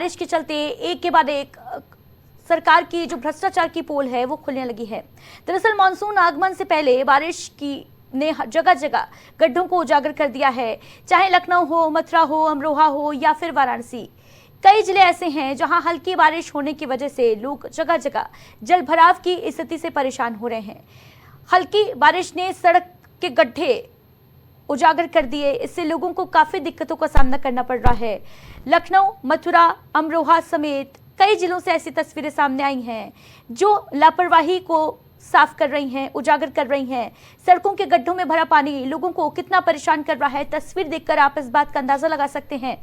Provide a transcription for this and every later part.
बारिश के चलते एक के बाद एक सरकार की जो भ्रष्टाचार की पोल है वो खुलने लगी है। दरअसल मानसून आगमन से पहले बारिश की ने जगह जगह गड्ढों को उजागर कर दिया है। चाहे लखनऊ हो, मथुरा हो, अमरोहा हो या फिर वाराणसी, कई जिले ऐसे हैं जहां हल्की बारिश होने की वजह से लोग जगह जगह जल भराव की स्थिति से परेशान हो रहे हैं। हल्की बारिश ने सड़क के गड्ढे उजागर कर दिए। इससे लोगों को काफी दिक्कतों का सामना करना पड़ रहा है। लखनऊ, मथुरा, अमरोहा समेत कई जिलों से ऐसी तस्वीरें सामने आई हैं जो लापरवाही को साफ कर रही हैं, उजागर कर रही हैं। सड़कों के गड्ढों में भरा पानी लोगों को कितना परेशान कर रहा है, तस्वीर देखकर आप इस बात का अंदाजा लगा सकते हैं।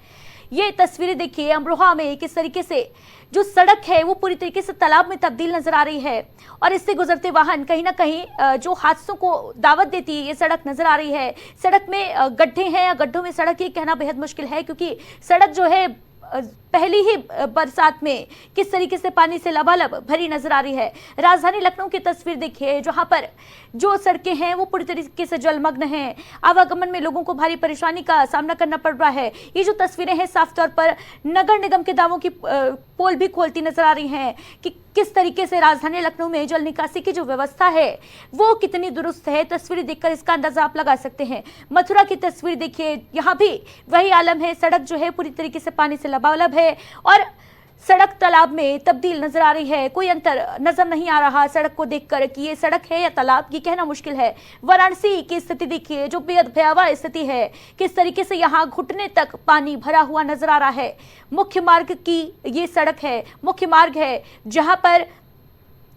ये तस्वीरें देखिए अमरोहा में किस तरीके से जो सड़क है वो पूरी तरीके से तालाब में तब्दील नजर आ रही है और इससे गुजरते वाहन कहीं ना कहीं जो हादसों को दावत देती है ये सड़क नजर आ रही है। सड़क में गड्ढे हैं या गड्ढों में सड़क, ये कहना बेहद मुश्किल है क्योंकि सड़क जो है पहली ही बरसात में किस तरीके से पानी से लबालब भरी नजर आ रही है। राजधानी लखनऊ की तस्वीर देखिए जहां पर जो सड़कें हैं वो पूरी तरीके से जलमग्न हैं। आवागमन में लोगों को भारी परेशानी का सामना करना पड़ रहा है। ये जो तस्वीरें हैं साफ तौर पर नगर निगम के दावों की पोल भी खोलती नजर आ रही हैं कि किस तरीके से राजधानी लखनऊ में जल निकासी की जो व्यवस्था है वो कितनी दुरुस्त है। तस्वीरें देखकर इसका अंदाजा आप लगा सकते हैं। मथुरा की तस्वीर देखिए, यहाँ भी वही आलम है। सड़क जो है पूरी तरीके से पानी से लबालब है और सड़क तालाब में तब्दील नजर आ रही है। कोई अंतर नजर नहीं आ रहा सड़क को देखकर कि ये सड़क है या तालाब, ये कहना मुश्किल है। वाराणसी की स्थिति देखिए जो बेहद भयावह स्थिति है, किस तरीके से यहाँ घुटने तक पानी भरा हुआ नजर आ रहा है। मुख्य मार्ग की ये सड़क है, मुख्य मार्ग है जहां पर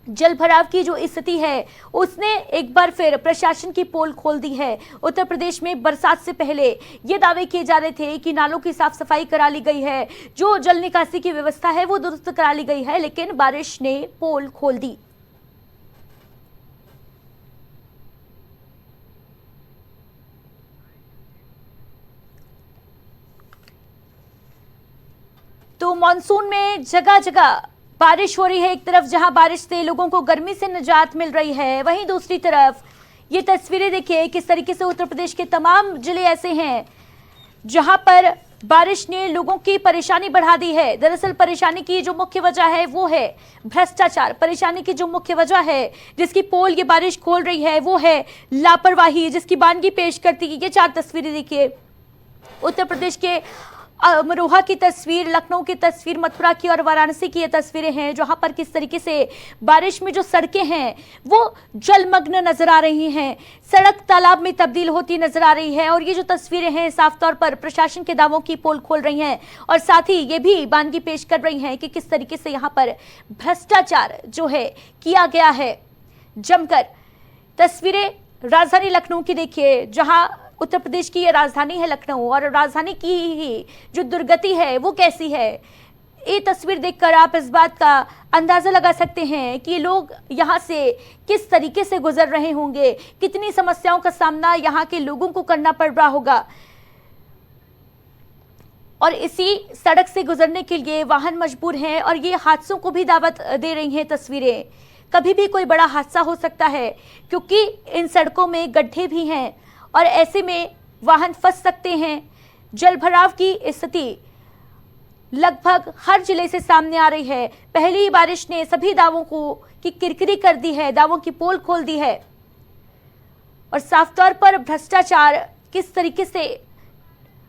जल भराव की जो स्थिति है उसने एक बार फिर प्रशासन की पोल खोल दी है। उत्तर प्रदेश में बरसात से पहले ये दावे किए जा रहे थे कि नालों की साफ सफाई करा ली गई है, जो जल निकासी की व्यवस्था है वो दुरुस्त करा ली गई है, लेकिन बारिश ने पोल खोल दी। तो मानसून में जगह जगह बारिश हो रही है। एक तरफ जहां बारिश से लोगों को गर्मी से निजात मिल रही है, वहीं दूसरी तरफ ये तस्वीरें देखिए किस तरीके से उत्तर प्रदेश के तमाम जिले ऐसे हैं जहां पर बारिश ने लोगों की परेशानी बढ़ा दी है। दरअसल परेशानी की जो मुख्य वजह है वो है भ्रष्टाचार। परेशानी की जो मुख्य वजह है जिसकी पोल ये बारिश खोल रही है वो है लापरवाही, जिसकी बानगी पेश करती है। ये चार तस्वीरें देखिए, उत्तर प्रदेश के अमरोहा की तस्वीर, लखनऊ की तस्वीर, मथुरा की और वाराणसी की ये तस्वीरें हैं जहां पर किस तरीके से बारिश में जो सड़कें हैं वो जलमग्न नजर आ रही हैं। सड़क तालाब में तब्दील होती नजर आ रही है और ये जो तस्वीरें हैं साफ तौर पर प्रशासन के दावों की पोल खोल रही हैं और साथ ही ये भी बानगी पेश कर रही हैं कि किस तरीके से यहाँ पर भ्रष्टाचार जो है किया गया है जमकर। तस्वीरें राजधानी लखनऊ की देखिए जहां उत्तर प्रदेश की ये राजधानी है लखनऊ और राजधानी की ही जो दुर्गति है वो कैसी है। ये तस्वीर देखकर आप इस बात का अंदाजा लगा सकते हैं कि लोग यहाँ से किस तरीके से गुजर रहे होंगे, कितनी समस्याओं का सामना यहाँ के लोगों को करना पड़ रहा होगा। और इसी सड़क से गुजरने के लिए वाहन मजबूर हैं और ये हादसों को भी दावत दे रही हैं तस्वीरें। कभी भी कोई बड़ा हादसा हो सकता है क्योंकि इन सड़कों में गड्ढे भी हैं और ऐसे में वाहन फंस सकते हैं। जल भराव की स्थिति लगभग हर जिले से सामने आ रही है। पहली ही बारिश ने सभी दावों को की किरकिरी कर दी है, दावों की पोल खोल दी है और साफ तौर पर भ्रष्टाचार किस तरीके से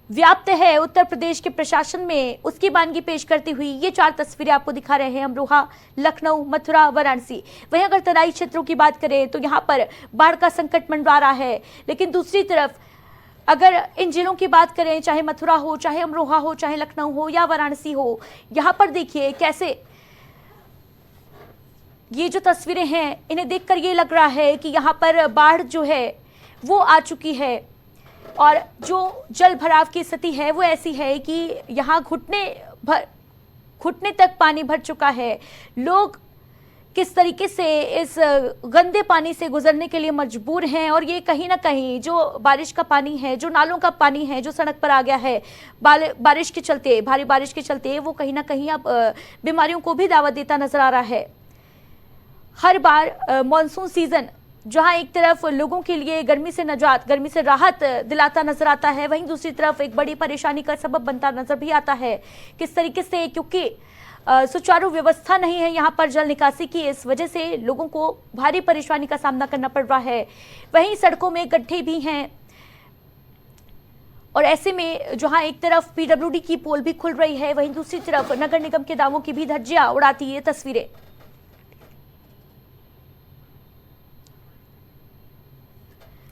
व्याप्त है उत्तर प्रदेश के प्रशासन में उसकी बानगी पेश करती हुई ये चार तस्वीरें आपको दिखा रहे हैं अमरोहा, लखनऊ, मथुरा, वाराणसी। वहीं अगर तराई क्षेत्रों की बात करें तो यहाँ पर बाढ़ का संकट मंडरा रहा है, लेकिन दूसरी तरफ अगर इन जिलों की बात करें, चाहे मथुरा हो, चाहे अमरोहा हो, चाहे लखनऊ हो या वाराणसी हो, यहाँ पर देखिए कैसे ये जो तस्वीरें हैं इन्हें देखकर ये लग रहा है कि यहाँ पर बाढ़ जो है वो आ चुकी है और जो जल भराव की स्थिति है वो ऐसी है कि यहाँ घुटने तक पानी भर चुका है। लोग किस तरीके से इस गंदे पानी से गुजरने के लिए मजबूर हैं और ये कहीं ना कहीं जो बारिश का पानी है, जो नालों का पानी है, जो सड़क पर आ गया है बारिश के चलते, भारी बारिश के चलते, वो कहीं ना कहीं अब बीमारियों को भी दावत देता नजर आ रहा है। हर बार मानसून सीजन जहां एक तरफ लोगों के लिए गर्मी से निजात, गर्मी से राहत दिलाता नजर आता है, वहीं दूसरी तरफ एक बड़ी परेशानी का सबब बनता नजर भी आता है। किस तरीके से, क्योंकि सुचारू व्यवस्था नहीं है यहाँ पर जल निकासी की, इस वजह से लोगों को भारी परेशानी का सामना करना पड़ रहा है। वहीं सड़कों में गड्ढे भी हैं और ऐसे में जहां एक तरफ पीडब्ल्यूडी की पोल भी खुल रही है, वहीं दूसरी तरफ नगर निगम के दावों की भी धज्जियां उड़ाती ये तस्वीरें।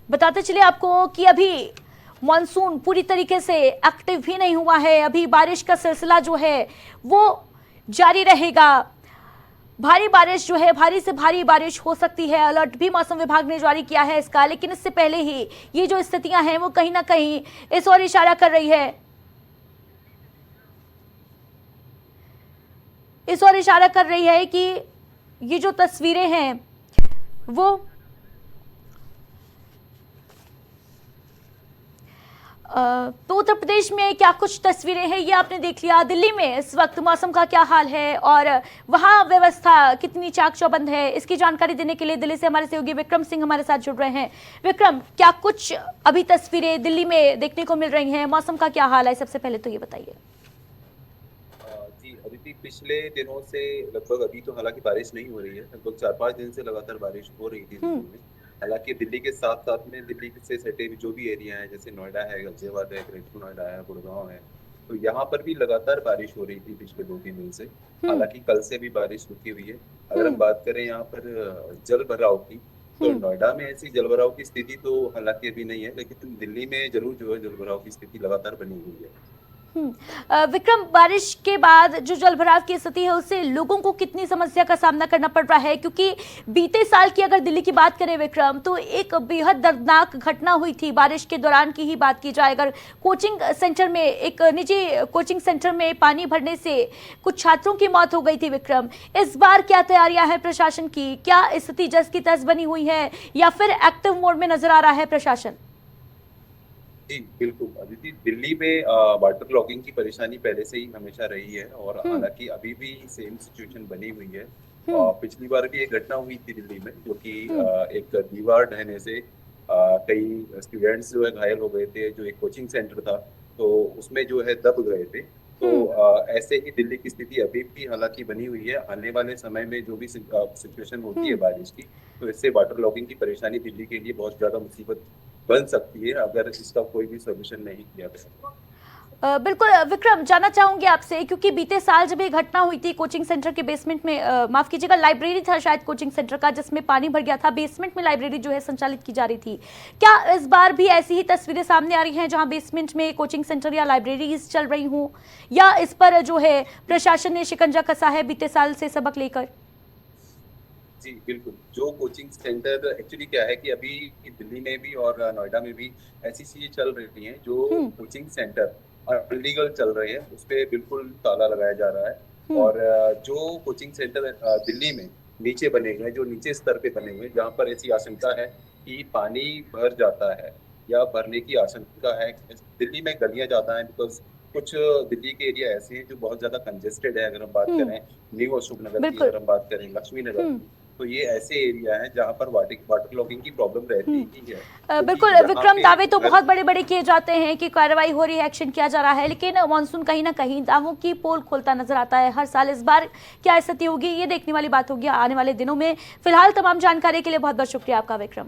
बताते चले आपको कि अभी मॉनसून पूरी तरीके से एक्टिव भी नहीं हुआ है, अभी बारिश का सिलसिला जो है वो जारी रहेगा। भारी बारिश जो है, भारी से भारी बारिश हो सकती है, अलर्ट भी मौसम विभाग ने जारी किया है इसका। लेकिन इससे पहले ही ये जो स्थितियां हैं वो कहीं ना कहीं इस ओर इशारा कर रही है, इस ओर इशारा कर रही है कि ये जो तस्वीरें हैं वो तो उत्तर प्रदेश में क्या कुछ तस्वीरें हैं ये आपने देख लिया। दिल्ली में इस वक्त मौसम का क्या हाल है और वहां व्यवस्था कितनी चाक चौबंद है, इसकी जानकारी देने के लिए दिल्ली से हमारे सहयोगी विक्रम सिंह हमारे साथ जुड़ रहे हैं। विक्रम, क्या कुछ अभी तस्वीरें दिल्ली में देखने को मिल रही हैं, मौसम का क्या हाल है, सबसे पहले तो ये बताइए। जी, अभी पिछले दिनों से लगभग अभी तो हालांकि बारिश नहीं हो रही है, लगभग 4-5 दिन से लगातार बारिश हो रही थी दिल्ली में। हालांकि दिल्ली के साथ साथ में दिल्ली से सटे जो भी एरिया है, जैसे नोएडा है, गाजियाबाद है, ग्रेटर नोएडा है, गुड़गांव है, तो यहाँ पर भी लगातार बारिश हो रही थी पिछले 2-3 दिन से। हालांकि कल से भी बारिश रुकी हुई है। अगर हम बात करें यहाँ पर जल भराव की, तो नोएडा में ऐसी जल भराव की स्थिति तो हालांकि अभी नहीं है, लेकिन दिल्ली में जरूर जो है जल भराव की स्थिति लगातार बनी हुई है। विक्रम, बारिश के बाद जो जलभराव की स्थिति है उससे लोगों को कितनी समस्या का सामना करना पड़ रहा है? क्योंकि बीते साल की अगर दिल्ली की बात करें विक्रम, तो एक बेहद दर्दनाक घटना हुई थी। बारिश के दौरान की ही बात की जाए, अगर कोचिंग सेंटर में, एक निजी कोचिंग सेंटर में पानी भरने से कुछ छात्रों की मौत हो गई थी। विक्रम, इस बार क्या तैयारियां हैं प्रशासन की? क्या स्थिति जस की तस बनी हुई है या फिर एक्टिव मोड में नजर आ रहा है प्रशासन? जी बिल्कुल, अदिति, दिल्ली में वाटर लॉगिंग की परेशानी पहले से ही हमेशा रही है और हालांकि अभी भी सेम सिचुएशन बनी हुई है। पिछली बार भी एक घटना हुई थी दिल्ली में, जो कि एक दीवार ढहने से कई स्टूडेंट्स जो है घायल हो गए थे, जो एक कोचिंग सेंटर था, तो उसमें जो है दब गए थे। तो ऐसे ही दिल्ली की स्थिति अभी भी हालांकि बनी हुई है। आने वाले समय में जो भी सिचुएशन होती है बारिश की, तो इससे वाटर लॉगिंग की परेशानी दिल्ली के लिए बहुत ज्यादा मुसीबत बन सकती है अगर इसका कोई भी सोल्यूशन नहीं किया गया। बिल्कुल विक्रम, जानना चाहूंगी आपसे, क्योंकि बीते साल जब ये घटना हुई थी कोचिंग सेंटर के बेसमेंट में, माफ कीजिएगा लाइब्रेरी था शायद कोचिंग सेंटर का, जिसमें पानी भर गया था, बेसमेंट में लाइब्रेरी जो है संचालित की जा रही थी। क्या इस बार भी ऐसी ही तस्वीरें सामने आ रही हैं जहां बेसमेंट में कोचिंग सेंटर या लाइब्रेरीज चल रही हूँ, या इस पर जो है प्रशासन ने शिकंजा कसा है बीते साल से सबक लेकर? जी बिल्कुल, जो कोचिंग सेंटर एक्चुअली क्या है कि अभी दिल्ली में भी और नोएडा में भी ऐसी चीजें चल रही हैं, जो कोचिंग सेंटर इलीगल चल रहे हैं, उस पर बिल्कुल ताला लगाया जा रहा है। और जो कोचिंग सेंटर दिल्ली में नीचे बने हुए हैं, जो नीचे स्तर पे बने हुए हैं, जहाँ पर ऐसी आशंका है कि पानी भर जाता है या भरने की आशंका है, दिल्ली में गलियां ज्यादा हैं, बिकॉज कुछ दिल्ली के एरिया ऐसे हैं जो बहुत ज्यादा कंजेस्टेड है। अगर हम बात करें न्यू अशोक नगर की, अगर हम बात करें लक्ष्मी नगर की, तो ये ऐसे एरिया है जहाँ पर वाटर लॉगिंग की प्रॉब्लम रहती ही है। बिल्कुल विक्रम, दावे तो बहुत बड़े बड़े किए जाते हैं कि कार्रवाई हो रही है, एक्शन किया जा रहा है, लेकिन मानसून कहीं ना कहीं दावों की पोल खोलता नजर आता है हर साल। इस बार क्या स्थिति होगी ये देखने वाली बात होगी आने वाले दिनों में। फिलहाल तमाम जानकारी के लिए बहुत बहुत शुक्रिया आपका विक्रम।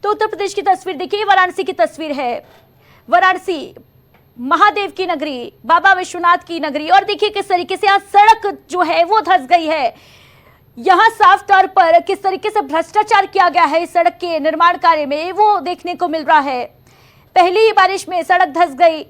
तो उत्तर प्रदेश की तस्वीर देखिए, वाराणसी की तस्वीर है। वाराणसी महादेव की नगरी, बाबा विश्वनाथ की नगरी, और देखिए किस तरीके से आज सड़क जो है वो धंस गई है। यहां साफ तौर पर किस तरीके से भ्रष्टाचार किया गया है इस सड़क के निर्माण कार्य में, वो देखने को मिल रहा है। पहली ही बारिश में सड़क धंस गई।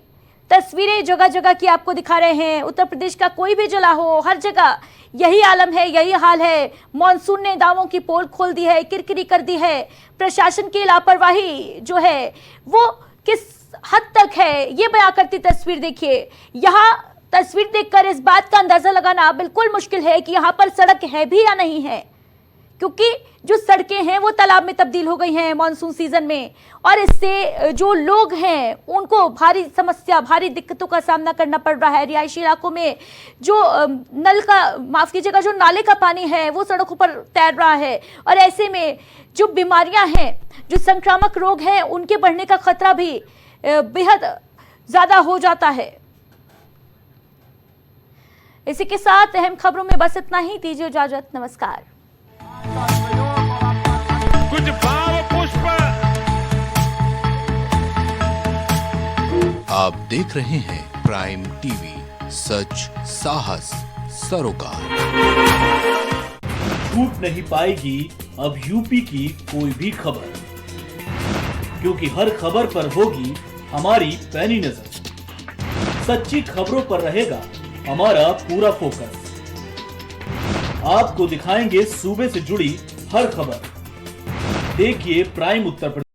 तस्वीरें जगह जगह की आपको दिखा रहे हैं। उत्तर प्रदेश का कोई भी जिला हो, हर जगह यही आलम है, यही हाल है। मॉनसून ने दावों की पोल खोल दी है, किरकिरी कर दी है। प्रशासन की लापरवाही जो है वो किस हद तक है ये बयां करती तस्वीर देखिए। यहाँ तस्वीर देखकर इस बात का अंदाजा लगाना बिल्कुल मुश्किल है कि यहाँ पर सड़क है भी या नहीं है, क्योंकि जो सड़कें हैं वो तालाब में तब्दील हो गई हैं मानसून सीजन में, और इससे जो लोग हैं उनको भारी समस्या, भारी दिक्कतों का सामना करना पड़ रहा है। रिहायशी इलाकों में जो नल का, माफ कीजिएगा, जो नाले का पानी है वो सड़कों पर तैर रहा है, और ऐसे में जो बीमारियां हैं, जो संक्रामक रोग हैं, उनके बढ़ने का खतरा भी बेहद ज्यादा हो जाता है। इसी के साथ अहम खबरों में बस इतना ही। दीजिए इजाजत, नमस्कार। कुछ भाव पुष्प। आप देख रहे हैं प्राइम टीवी, सच साहस सरोकार। छूट नहीं पाएगी अब यूपी की कोई भी खबर, क्योंकि हर खबर पर होगी हमारी पैनी नजर। सच्ची खबरों पर रहेगा हमारा पूरा फोकस। आपको दिखाएंगे सूबे से जुड़ी हर खबर। देखिए प्राइम उत्तर प्रदेश।